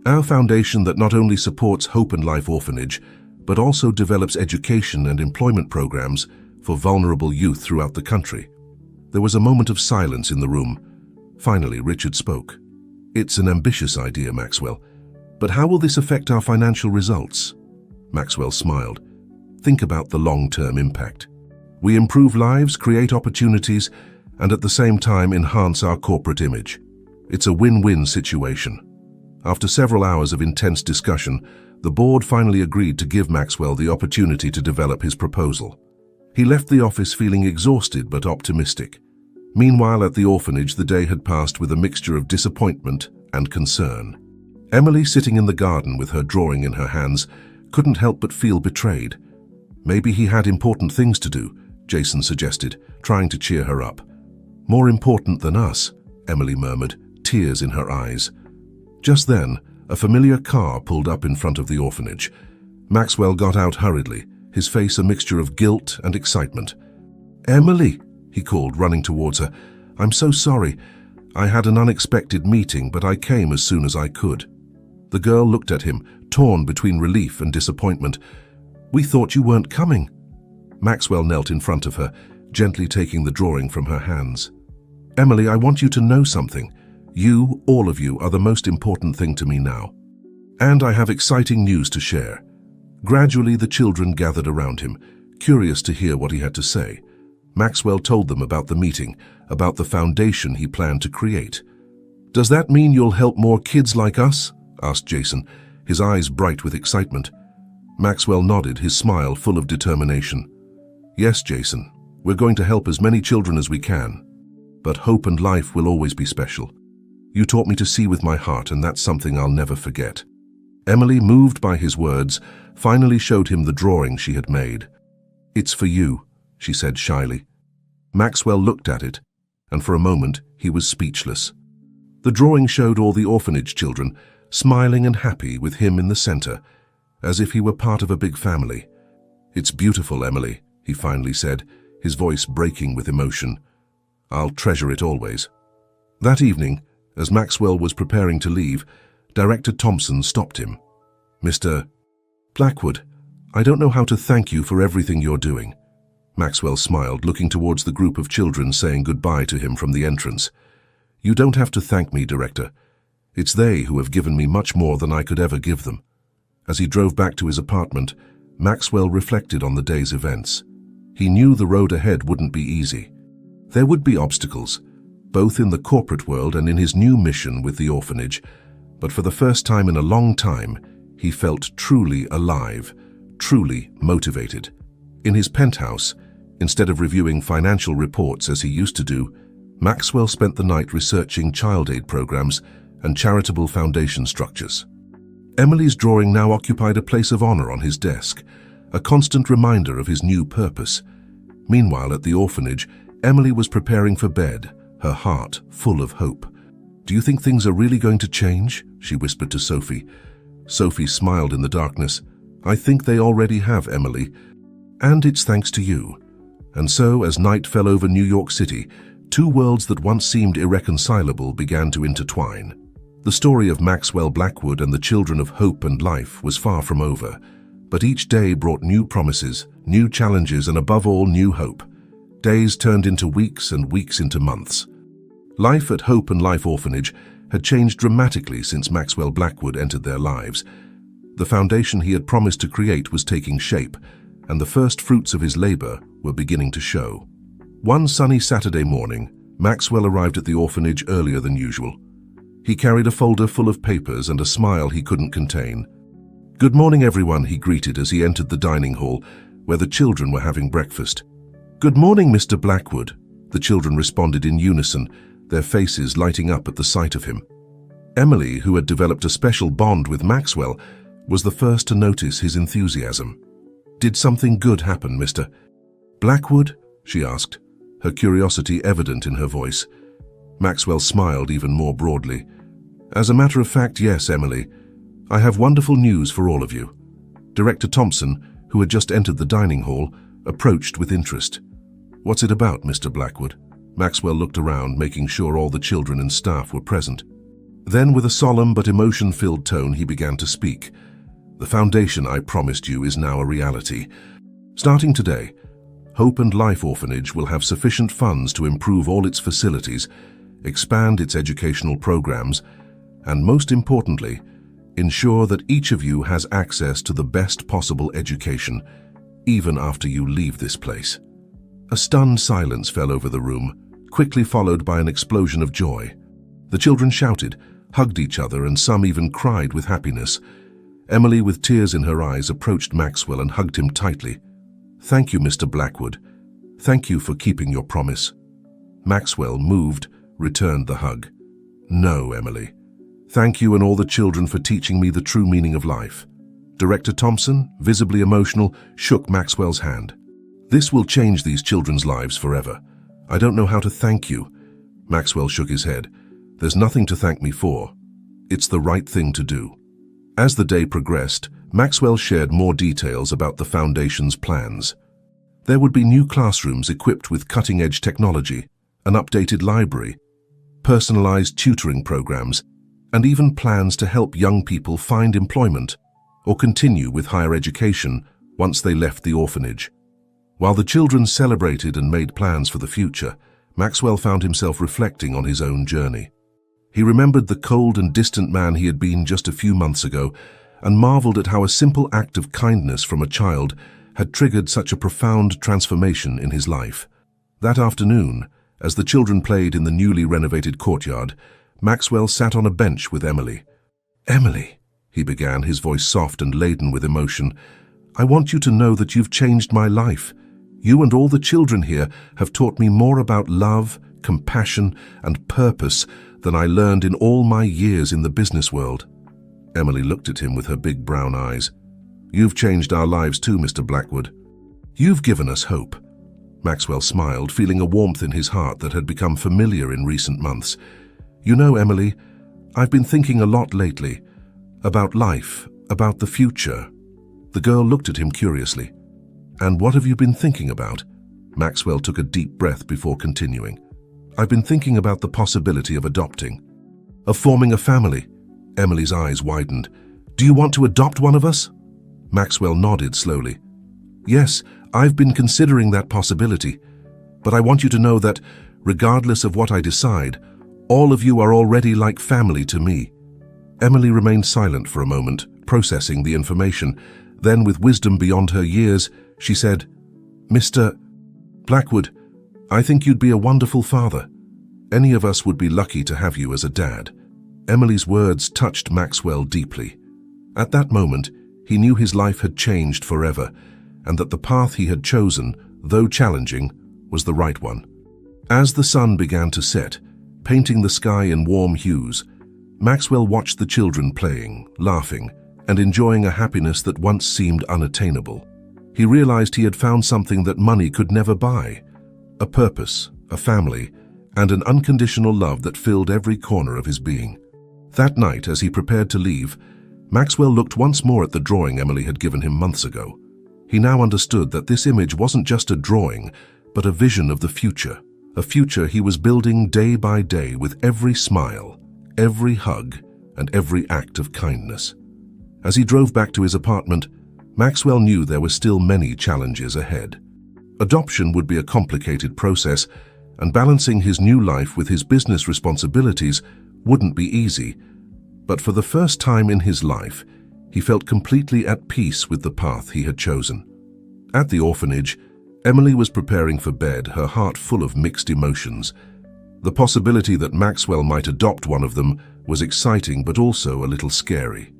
"Our foundation that not only supports Hope and Life Orphanage, but also develops education and employment programs for vulnerable youth throughout the country." There was a moment of silence in the room. Finally, Richard spoke. "It's an ambitious idea, Maxwell, but how will this affect our financial results?" Maxwell smiled. "Think about the long-term impact. We improve lives, create opportunities, and at the same time enhance our corporate image. It's a win-win situation." After several hours of intense discussion, the board finally agreed to give Maxwell the opportunity to develop his proposal. He left the office feeling exhausted but optimistic. Meanwhile, at the orphanage, the day had passed with a mixture of disappointment and concern. Emily, sitting in the garden with her drawing in her hands, couldn't help but feel betrayed. "Maybe he had important things to do," Jason suggested, trying to cheer her up. "More important than us," Emily murmured, tears in her eyes. Just then, a familiar car pulled up in front of the orphanage. Maxwell got out hurriedly, his face a mixture of guilt and excitement. "Emily," he called, running towards her. "I'm so sorry. I had an unexpected meeting, but I came as soon as I could." The girl looked at him, torn between relief and disappointment. "We thought you weren't coming." Maxwell knelt in front of her, gently taking the drawing from her hands. "Emily, I want you to know something. You, all of you, are the most important thing to me now. And I have exciting news to share." Gradually, the children gathered around him, curious to hear what he had to say. Maxwell told them about the meeting, about the foundation he planned to create. "Does that mean you'll help more kids like us?" asked Jason, his eyes bright with excitement. Maxwell nodded, his smile full of determination. "Yes, Jason, we're going to help as many children as we can. But Hope and Life will always be special. You taught me to see with my heart, and that's something I'll never forget." Emily, moved by his words, finally showed him the drawing she had made. "It's for you," she said shyly. Maxwell looked at it, and for a moment he was speechless. The drawing showed all the orphanage children, smiling and happy with him in the center, as if he were part of a big family. "It's beautiful, Emily," he finally said, his voice breaking with emotion. "I'll treasure it always." That evening, as Maxwell was preparing to leave, Director Thompson stopped him. "Mr. Blackwood, I don't know how to thank you for everything you're doing. Maxwell smiled, looking towards the group of children saying goodbye to him from the entrance. You don't have to thank me, Director. It's they who have given me much more than I could ever give them. As he drove back to his apartment, Maxwell reflected on the day's events. He knew the road ahead wouldn't be easy. There would be obstacles, both in the corporate world and in his new mission with the orphanage, but for the first time in a long time, he felt truly alive, truly motivated. In his penthouse, instead of reviewing financial reports as he used to do, Maxwell spent the night researching child aid programs and charitable foundation structures. Emily's drawing now occupied a place of honor on his desk, a constant reminder of his new purpose. Meanwhile, at the orphanage, Emily was preparing for bed, her heart full of hope. Do you think things are really going to change? She whispered to Sophie. Sophie smiled in the darkness. I think they already have, Emily, and it's thanks to you. And so, as night fell over New York City, two worlds that once seemed irreconcilable began to intertwine. The story of Maxwell Blackwood and the children of hope and life was far from over, but each day brought new promises, new challenges, and above all, new hope. Days turned into weeks and weeks into months. Life at Hope and Life Orphanage had changed dramatically since Maxwell Blackwood entered their lives. The foundation he had promised to create was taking shape, and the first fruits of his labor were beginning to show. One sunny Saturday morning, Maxwell arrived at the orphanage earlier than usual. He carried a folder full of papers and a smile he couldn't contain. Good morning, everyone, he greeted as he entered the dining hall, where the children were having breakfast. Good morning, Mr. Blackwood, the children responded in unison, their faces lighting up at the sight of him. Emily, who had developed a special bond with Maxwell, was the first to notice his enthusiasm. Did something good happen, Mr. Blackwood? She asked, her curiosity evident in her voice. Maxwell smiled even more broadly. As a matter of fact, yes, Emily. I have wonderful news for all of you. Director Thompson, who had just entered the dining hall, approached with interest. What's it about, Mr. Blackwood? Maxwell looked around, making sure all the children and staff were present. Then, with a solemn but emotion-filled tone, he began to speak. The foundation I promised you is now a reality. Starting today, Hope and Life Orphanage will have sufficient funds to improve all its facilities, expand its educational programs, and most importantly, ensure that each of you has access to the best possible education, even after you leave this place. A stunned silence fell over the room, quickly followed by an explosion of joy. The children shouted, hugged each other, and some even cried with happiness. Emily, with tears in her eyes, approached Maxwell and hugged him tightly. Thank you, Mr. Blackwood. Thank you for keeping your promise. Maxwell, moved, returned the hug. No, Emily. Thank you and all the children for teaching me the true meaning of life. Director Thompson, visibly emotional, shook Maxwell's hand. This will change these children's lives forever. I don't know how to thank you. Maxwell shook his head. There's nothing to thank me for. It's the right thing to do. As the day progressed, Maxwell shared more details about the Foundation's plans. There would be new classrooms equipped with cutting-edge technology, an updated library, personalized tutoring programs, and even plans to help young people find employment or continue with higher education once they left the orphanage. While the children celebrated and made plans for the future, Maxwell found himself reflecting on his own journey. He remembered the cold and distant man he had been just a few months ago and marveled at how a simple act of kindness from a child had triggered such a profound transformation in his life. That afternoon, as the children played in the newly renovated courtyard, Maxwell sat on a bench with Emily. Emily, he began, his voice soft and laden with emotion, I want you to know that you've changed my life. You and all the children here have taught me more about love, compassion, and purpose than I learned in all my years in the business world. Emily looked at him with her big brown eyes. You've changed our lives too, Mr. Blackwood. You've given us hope. Maxwell smiled, feeling a warmth in his heart that had become familiar in recent months. You know, Emily, I've been thinking a lot lately about life, about the future. The girl looked at him curiously. And what have you been thinking about? Maxwell took a deep breath before continuing. I've been thinking about the possibility of adopting, of forming a family. Emily's eyes widened. Do you want to adopt one of us? Maxwell nodded slowly. Yes, I've been considering that possibility. But I want you to know that, regardless of what I decide, all of you are already like family to me. Emily remained silent for a moment, processing the information. Then, with wisdom beyond her years, she said, Mr. Blackwood, I think you'd be a wonderful father. Any of us would be lucky to have you as a dad. Emily's words touched Maxwell deeply. At that moment, he knew his life had changed forever, and that the path he had chosen, though challenging, was the right one. As the sun began to set, painting the sky in warm hues, Maxwell watched the children playing, laughing, and enjoying a happiness that once seemed unattainable. He realized he had found something that money could never buy: a purpose, a family, and an unconditional love that filled every corner of his being. That night, as he prepared to leave, Maxwell looked once more at the drawing Emily had given him months ago. He now understood that this image wasn't just a drawing, but a vision of the future, a future he was building day by day with every smile, every hug, and every act of kindness. As he drove back to his apartment, Maxwell knew there were still many challenges ahead. Adoption would be a complicated process, and balancing his new life with his business responsibilities wouldn't be easy. But for the first time in his life, he felt completely at peace with the path he had chosen. At the orphanage, Emily was preparing for bed, her heart full of mixed emotions. The possibility that Maxwell might adopt one of them was exciting but also a little scary.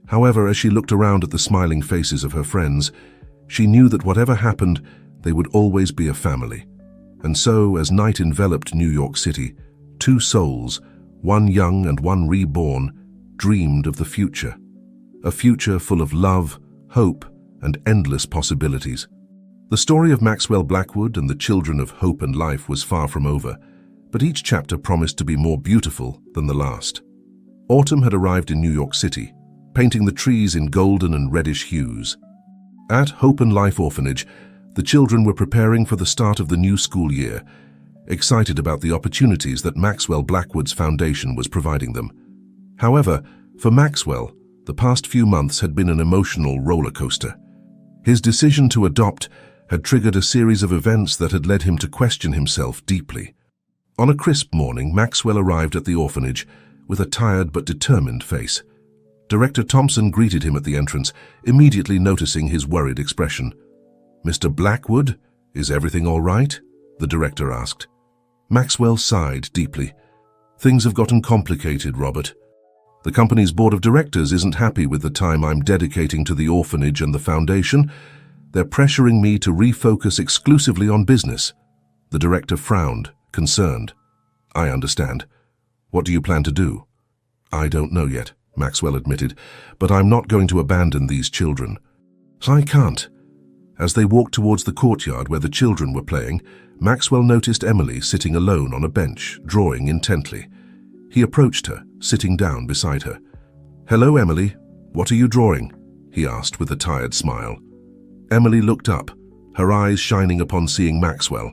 However, as she looked around at the smiling faces of her friends, she knew that whatever happened, they would always be a family. And so, as night enveloped New York City, two souls, one young and one reborn, dreamed of the future. A future full of love, hope, and endless possibilities. The story of Maxwell Blackwood and the children of hope and life was far from over, but each chapter promised to be more beautiful than the last. Autumn had arrived in New York City, painting the trees in golden and reddish hues. At Hope and Life Orphanage, the children were preparing for the start of the new school year, excited about the opportunities that Maxwell Blackwood's foundation was providing them. However, for Maxwell, the past few months had been an emotional roller coaster. His decision to adopt had triggered a series of events that had led him to question himself deeply. On a crisp morning, Maxwell arrived at the orphanage with a tired but determined face. Director Thompson greeted him at the entrance, immediately noticing his worried expression. "Mr. Blackwood, is everything all right?" the director asked. Maxwell sighed deeply. "Things have gotten complicated, Robert. The company's board of directors isn't happy with the time I'm dedicating to the orphanage and the foundation. They're pressuring me to refocus exclusively on business." The director frowned, concerned. "I understand. What do you plan to do?" "I don't know yet," Maxwell admitted, "but I'm not going to abandon these children." "I can't." As they walked towards the courtyard where the children were playing, Maxwell noticed Emily sitting alone on a bench, drawing intently. He approached her, sitting down beside her. "Hello, Emily. What are you drawing?" he asked with a tired smile. Emily looked up, her eyes shining upon seeing Maxwell.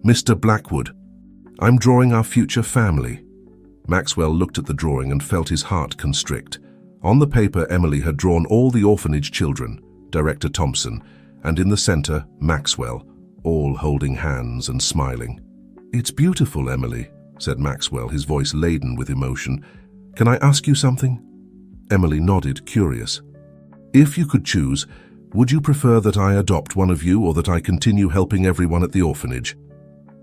"Mr. Blackwood, I'm drawing our future family." Maxwell looked at the drawing and felt his heart constrict. On the paper, Emily had drawn all the orphanage children, Director Thompson, and in the center, Maxwell, all holding hands and smiling. "It's beautiful, Emily," said Maxwell, his voice laden with emotion. "Can I ask you something?" Emily nodded, curious. "If you could choose, would you prefer that I adopt one of you or that I continue helping everyone at the orphanage?"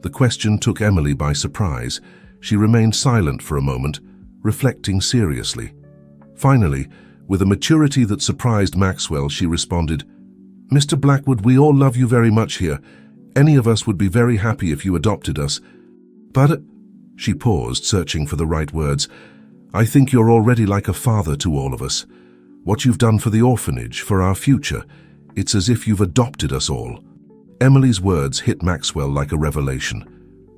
The question took Emily by surprise. She remained silent for a moment, reflecting seriously. Finally, with a maturity that surprised Maxwell, she responded, "Mr. Blackwood, we all love you very much here. Any of us would be very happy if you adopted us. But," she paused, searching for the right words, "I think you're already like a father to all of us. What you've done for the orphanage, for our future, it's as if you've adopted us all." Emily's words hit Maxwell like a revelation.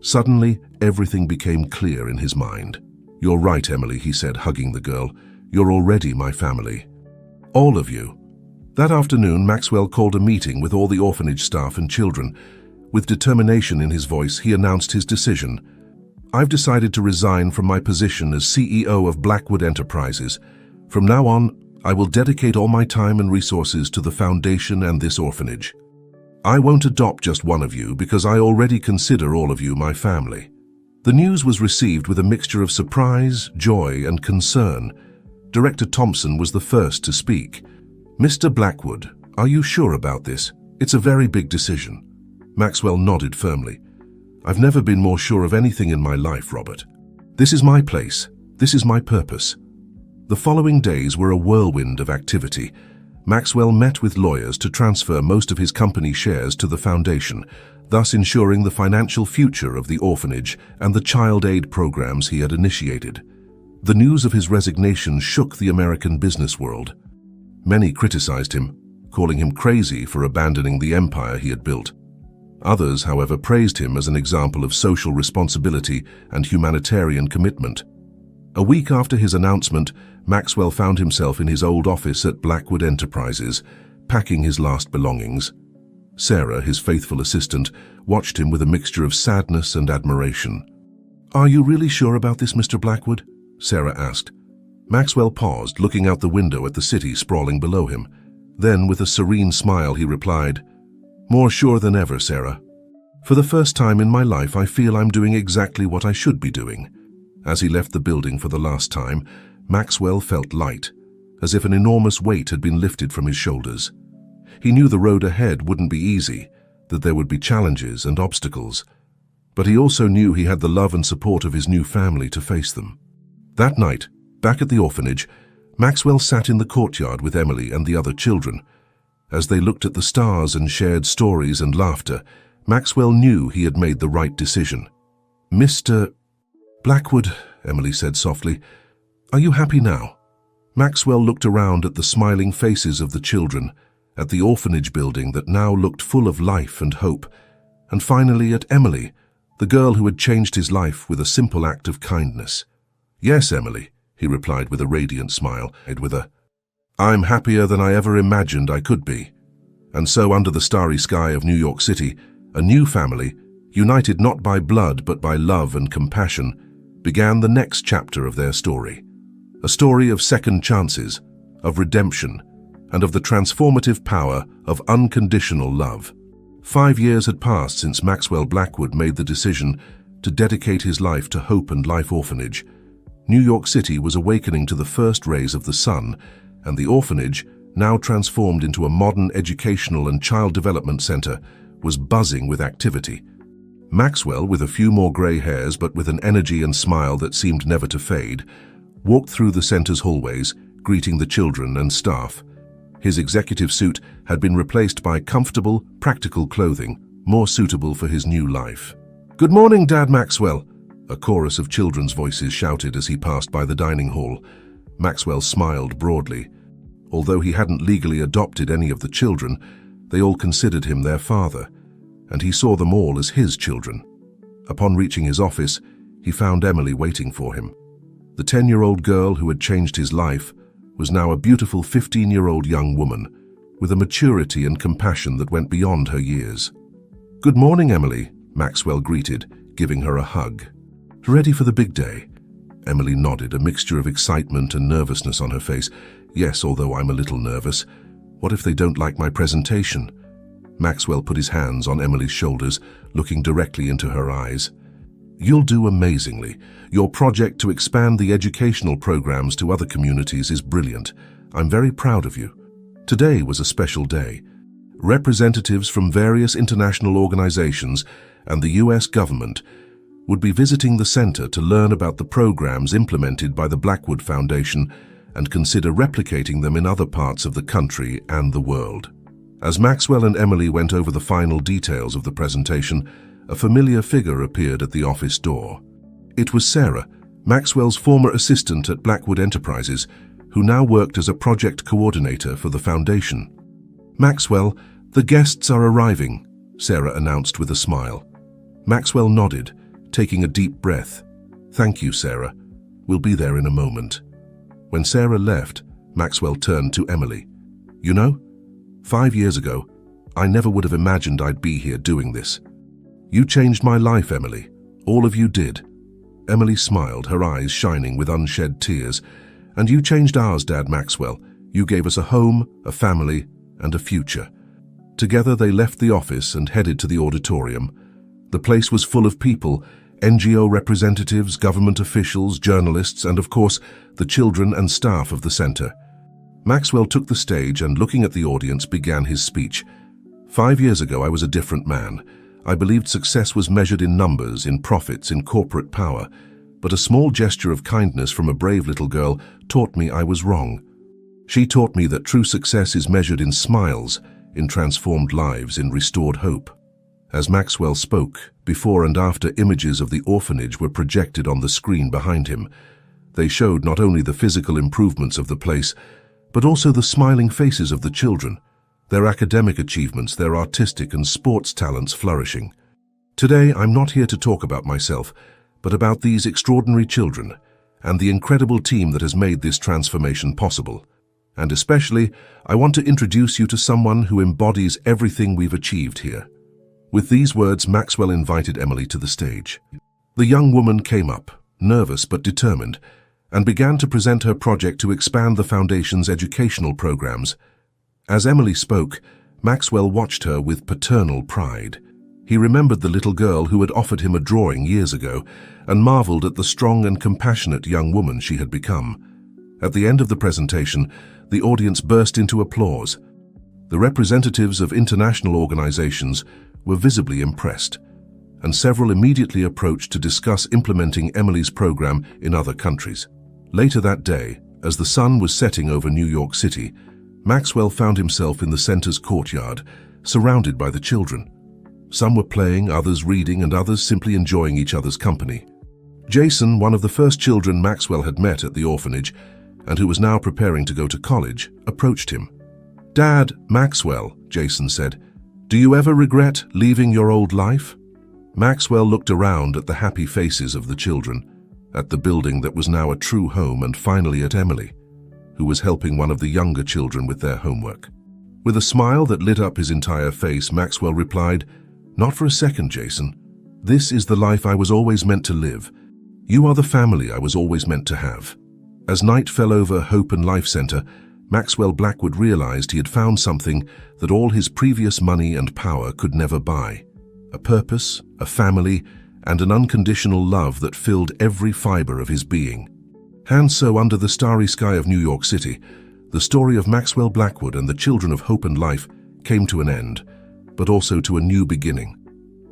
Suddenly, everything became clear in his mind. "You're right, Emily," he said, hugging the girl. "You're already my family. All of you." That afternoon, Maxwell called a meeting with all the orphanage staff and children. With determination in his voice, he announced his decision. "I've decided to resign from my position as CEO of Blackwood Enterprises. From now on, I will dedicate all my time and resources to the foundation and this orphanage. I won't adopt just one of you because I already consider all of you my family." The news was received with a mixture of surprise, joy, and concern. Director Thompson was the first to speak. "Mr. Blackwood, are you sure about this? It's a very big decision." Maxwell nodded firmly. "I've never been more sure of anything in my life, Robert. This is my place. This is my purpose." The following days were a whirlwind of activity. Maxwell met with lawyers to transfer most of his company shares to the foundation, thus ensuring the financial future of the orphanage and the child aid programs he had initiated. The news of his resignation shook the American business world. Many criticized him, calling him crazy for abandoning the empire he had built. Others, however, praised him as an example of social responsibility and humanitarian commitment. A week after his announcement, Maxwell found himself in his old office at Blackwood Enterprises, packing his last belongings. Sarah, his faithful assistant, watched him with a mixture of sadness and admiration. "Are you really sure about this, Mr. Blackwood?" Sarah asked. Maxwell paused, looking out the window at the city sprawling below him. Then, with a serene smile, he replied, "More sure than ever, Sarah. For the first time in my life, I feel I'm doing exactly what I should be doing." As he left the building for the last time, Maxwell felt light, as if an enormous weight had been lifted from his shoulders. He knew the road ahead wouldn't be easy, that there would be challenges and obstacles, but he also knew he had the love and support of his new family to face them. That night, back at the orphanage, Maxwell sat in the courtyard with Emily and the other children. As they looked at the stars and shared stories and laughter, Maxwell knew he had made the right decision. "Mr. Blackwood," Emily said softly, "are you happy now?" Maxwell looked around at the smiling faces of the children, at the orphanage building that now looked full of life and hope, and finally at Emily, the girl who had changed his life with a simple act of kindness. "Yes, Emily," he replied with a radiant smile, "I'm happier than I ever imagined I could be." And so, under the starry sky of New York City, a new family, united not by blood but by love and compassion, began the next chapter of their story. A story of second chances, of redemption, and of the transformative power of unconditional love. 5 years had passed since Maxwell Blackwood made the decision to dedicate his life to Hope and Life Orphanage. New York City was awakening to the first rays of the sun, and the orphanage, now transformed into a modern educational and child development center, was buzzing with activity. Maxwell, with a few more gray hairs but with an energy and smile that seemed never to fade, walked through the center's hallways, greeting the children and staff. His executive suit had been replaced by comfortable, practical clothing, more suitable for his new life. "Good morning, Dad Maxwell," a chorus of children's voices shouted as he passed by the dining hall. Maxwell smiled broadly. Although he hadn't legally adopted any of the children, they all considered him their father, and he saw them all as his children. Upon reaching his office, he found Emily waiting for him. The 10-year-old girl who had changed his life was now a beautiful 15-year-old young woman, with a maturity and compassion that went beyond her years. "Good morning, Emily," Maxwell greeted, giving her a hug. "Ready for the big day?" Emily nodded, a mixture of excitement and nervousness on her face. "Yes, although I'm a little nervous. What if they don't like my presentation?" Maxwell put his hands on Emily's shoulders, looking directly into her eyes. "You'll do amazingly. Your project to expand the educational programs to other communities is brilliant. I'm very proud of you." Today was a special day. Representatives from various international organizations and the U.S. government would be visiting the center to learn about the programs implemented by the Blackwood Foundation and consider replicating them in other parts of the country and the world. As Maxwell and Emily went over the final details of the presentation, a familiar figure appeared at the office door. It was Sarah, Maxwell's former assistant at Blackwood Enterprises, who now worked as a project coordinator for the foundation. "Maxwell, the guests are arriving," Sarah announced with a smile. Maxwell nodded, taking a deep breath. "Thank you, Sarah. We'll be there in a moment." When Sarah left, Maxwell turned to Emily. "You know, 5 years ago, I never would have imagined I'd be here doing this. You changed my life, Emily. All of you did." Emily smiled, her eyes shining with unshed tears. "And you changed ours, Dad Maxwell. You gave us a home, a family, and a future." Together they left the office and headed to the auditorium. The place was full of people, NGO representatives, government officials, journalists, and of course, the children and staff of the center. Maxwell took the stage and, looking at the audience, began his speech. "5 years ago, I was a different man. I believed success was measured in numbers, in profits, in corporate power. But a small gesture of kindness from a brave little girl taught me I was wrong. She taught me that true success is measured in smiles, in transformed lives, in restored hope." As Maxwell spoke, before and after images of the orphanage were projected on the screen behind him. They showed not only the physical improvements of the place, but also the smiling faces of the children, their academic achievements, their artistic and sports talents flourishing. Today, I'm not here to talk about myself, but about these extraordinary children and the incredible team that has made this transformation possible. And especially, I want to introduce you to someone who embodies everything we've achieved here. With these words, Maxwell invited Emily to the stage. The young woman came up, nervous but determined, and began to present her project to expand the Foundation's educational programs. As Emily spoke, Maxwell watched her with paternal pride. He remembered the little girl who had offered him a drawing years ago and marveled at the strong and compassionate young woman she had become. At the end of the presentation, the audience burst into applause. The representatives of international organizations were visibly impressed, and several immediately approached to discuss implementing Emily's program in other countries. Later that day, as the sun was setting over New York City, Maxwell found himself in the center's courtyard, surrounded by the children. Some were playing, others reading, and others simply enjoying each other's company. Jason, one of the first children Maxwell had met at the orphanage, and who was now preparing to go to college, approached him. "Dad, Maxwell," Jason said, "do you ever regret leaving your old life?" Maxwell looked around at the happy faces of the children, at the building that was now a true home, and finally at Emily, who was helping one of the younger children with their homework. With a smile that lit up his entire face, Maxwell replied, "Not for a second, Jason. This is the life I was always meant to live. You are the family I was always meant to have." As night fell over Hope and Life Center, Maxwell Blackwood realized he had found something that all his previous money and power could never buy: a purpose, a family, and an unconditional love that filled every fiber of his being. And so, under the starry sky of New York City, the story of Maxwell Blackwood and the children of Hope and Life came to an end, but also to a new beginning.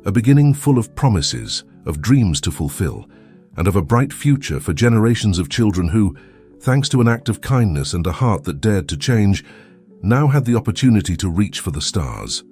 A beginning full of promises, of dreams to fulfill, and of a bright future for generations of children who, thanks to an act of kindness and a heart that dared to change, now had the opportunity to reach for the stars.